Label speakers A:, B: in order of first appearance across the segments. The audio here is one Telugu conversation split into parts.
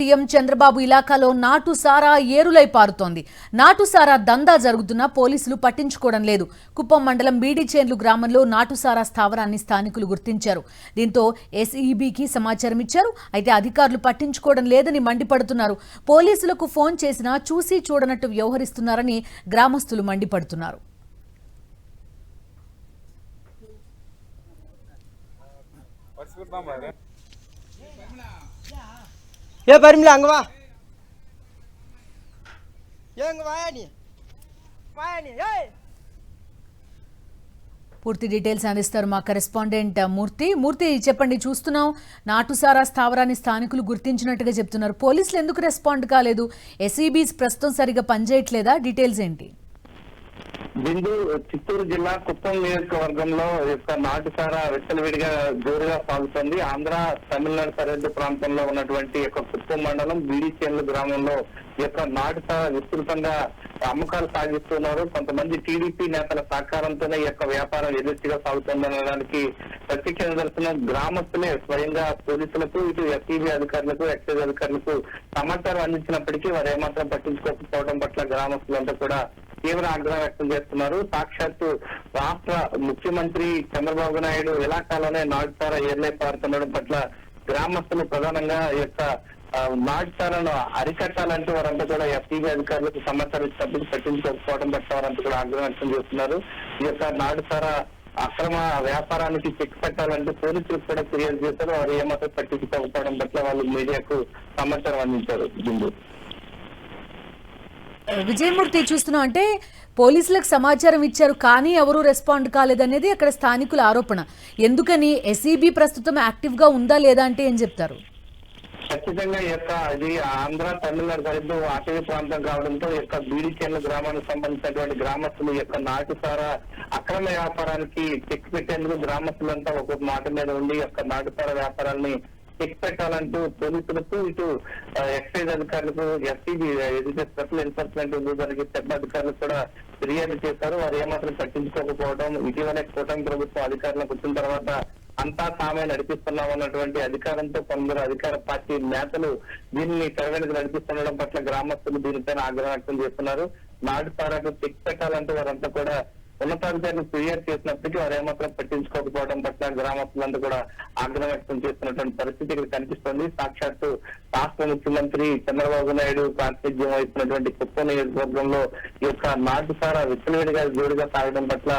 A: సీఎం చంద్రబాబు ఇలాకాలో నాటు సారా ఏరులై పారుతోంది. నాటు సారా దందా జరుగుతున్నా పోలీసులు పట్టించుకోవడం లేదు. కుప్పం మండలం బీడిచేన్లు గ్రామంలో నాటు సారా స్థావరాన్ని స్థానికులు గుర్తించారు. దీంతో ఎస్ఈబీకి సమాచారం ఇచ్చారు. అయితే అధికారులు పట్టించుకోవడం లేదని మండిపడుతున్నారు. పోలీసులకు ఫోన్ చేసినా చూసి చూడనట్టు వ్యవహరిస్తున్నారని గ్రామస్తులు మండిపడుతున్నారు.
B: ये परिमला अंगवा ये अंगवाया नहीं ये
A: పూర్తి డీటెయిల్స్ అందిస్తారు మా కరెస్పాండెంట్ మూర్తి చెప్పండి. చూస్తున్నాం నాటుసారా స్థావరాన్ని స్థానికులు గుర్తించినట్టుగా చెప్తున్నారు. పోలీసులు ఎందుకు రెస్పాండ్ కాలేదు? ఎస్ఈబీస్ ప్రస్తుతం సరిగా పనిచేయట్లేదా? డీటెయిల్స్ ఏంటి?
C: బిందు చిత్తూరు జిల్లా కుప్పం నియోజకవర్గంలో యొక్క నాటుసారా విచ్చలవిడిగా జోరుగా సాగుతుంది. ఆంధ్ర తమిళనాడు సరిహద్దు ప్రాంతంలో ఉన్నటువంటి యొక్క కుప్పం మండలం బీడిచేన్లు గ్రామంలో యొక్క నాటుసారా విస్తృతంగా అమ్మకాలు సాగిస్తున్నారు. కొంతమంది టీడీపీ నేతల సహకారంతోనే ఈ యొక్క వ్యాపారం ఎదుర్చిగా సాగుతుందనడానికి ప్రత్యక్ష నిదర్శనం గ్రామస్తులే స్వయంగా పోలీసులకు, ఇటు ఎస్ఈబీ అధికారులకు, ఎక్సైజ్ అధికారులకు సమాచారం అందించినప్పటికీ వారు ఏమాత్రం పట్టించుకోకపోవడం పట్ల గ్రామస్తులంతా కూడా తీవ్ర ఆగ్రహం వ్యక్తం చేస్తున్నారు. సాక్షాత్తు రాష్ట్ర ముఖ్యమంత్రి చంద్రబాబు నాయుడు ఇలాకాలోనే నాటుసారా ఏర్లై పారుతుండడం పట్ల గ్రామస్తులు ప్రధానంగా ఈ యొక్క నాటుసారాను అరికట్టాలంటూ వారంతా కూడా ఎస్ఈబీ అధికారులకు సమాచారం ఇచ్చినప్పుడు పట్టించుకోకపోవడం పట్ల వారంతా కూడా ఆగ్రహం వ్యక్తం చేస్తున్నారు. ఈ యొక్క నాటుసారా అక్రమ వ్యాపారానికి చెక్ పెట్టాలంటూ పోలీసులకు కూడా ఫిర్యాదు చేశారు. వారు ఏమాత్రం పట్టించుకోకపోవడం పట్ల వాళ్ళు మీడియాకు సమాచారం అందించారు. బిందు
A: విజయమూర్తి, చూస్తున్నాం అంటే పోలీసులకు సమాచారం ఇచ్చారు కానీ ఎవరూ రెస్పాండ్ కాలేదనేది అక్కడ స్థానికుల ఆరోపణ. ఎందుకని? ఎస్ఈబీ ప్రస్తుతం యాక్టివ్ గా ఉందా లేదా అంటే ఏం చెప్తారు?
C: ఖచ్చితంగా ఈ యొక్క ఇది ఆంధ్ర తమిళనాడు సరిహద్దు అటవీ ప్రాంతం కావడంతో ఈ యొక్క బీడిచేన్ల గ్రామానికి సంబంధించినటువంటి గ్రామస్తులు యొక్క నాటుసారా అక్రమ వ్యాపారానికి చెక్ పెట్టేందుకు గ్రామస్తులంతా ఒక్కొక్క మాట మీద ఉండి యొక్క నాటుసారా వ్యాపారాన్ని చెక్ పెట్టాలంటూ పోలీసులకు, ఇటు ఎక్సైజ్ అధికారులకు, ఎస్ఈబీ ఏదైతే స్పెషల్ ఎన్ఫోర్స్మెంట్ జరిగే చట్ట అధికారులకు కూడా ఫిర్యాదు చేశారు. వారు ఏమాత్రం పట్టించుకోకపోవడం, ఇటీవలే కూటమి ప్రభుత్వం అధికారులకు వచ్చిన తర్వాత అంతా తామే నడిపిస్తున్నాం అన్నటువంటి అధికారంతో కొందరు అధికార పార్టీ నేతలు దీన్ని తెరవెనుక నడిపిస్తుండడం పట్ల గ్రామస్తులు దీనిపైన ఆగ్రహం వ్యక్తం చేస్తున్నారు. నాటుసారాకు చెక్ పెట్టాలంటూ వారంతా కూడా ఉన్నతాధికారులు ఫిర్యాదు చేసినప్పటికీ వారు ఏమాత్రం పట్టించుకోకపోవడం పట్ల గ్రామస్తులంతా కూడా ఆగ్రహం వ్యక్తం చేస్తున్నటువంటి పరిస్థితి ఇక్కడ కనిపిస్తోంది. సాక్షాత్తు రాష్ట్ర ముఖ్యమంత్రి చంద్రబాబు నాయుడు ప్రాతినిధ్యం వహిస్తున్నటువంటి కుప్పం నియోజకవర్గంలో ఈ యొక్క నాటుసారా విచ్చలవిడిగా జోరుగా సాగడం పట్ల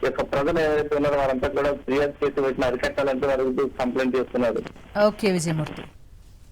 C: ఈ యొక్క ప్రజలు ఏవైతే ఉన్నారో వారంతా కూడా ఫిర్యాదు చేసి వీటిని అరికట్టాలంటే వారు కంప్లైంట్ చేస్తున్నారు.
A: ఓకే విజయమూర్తి.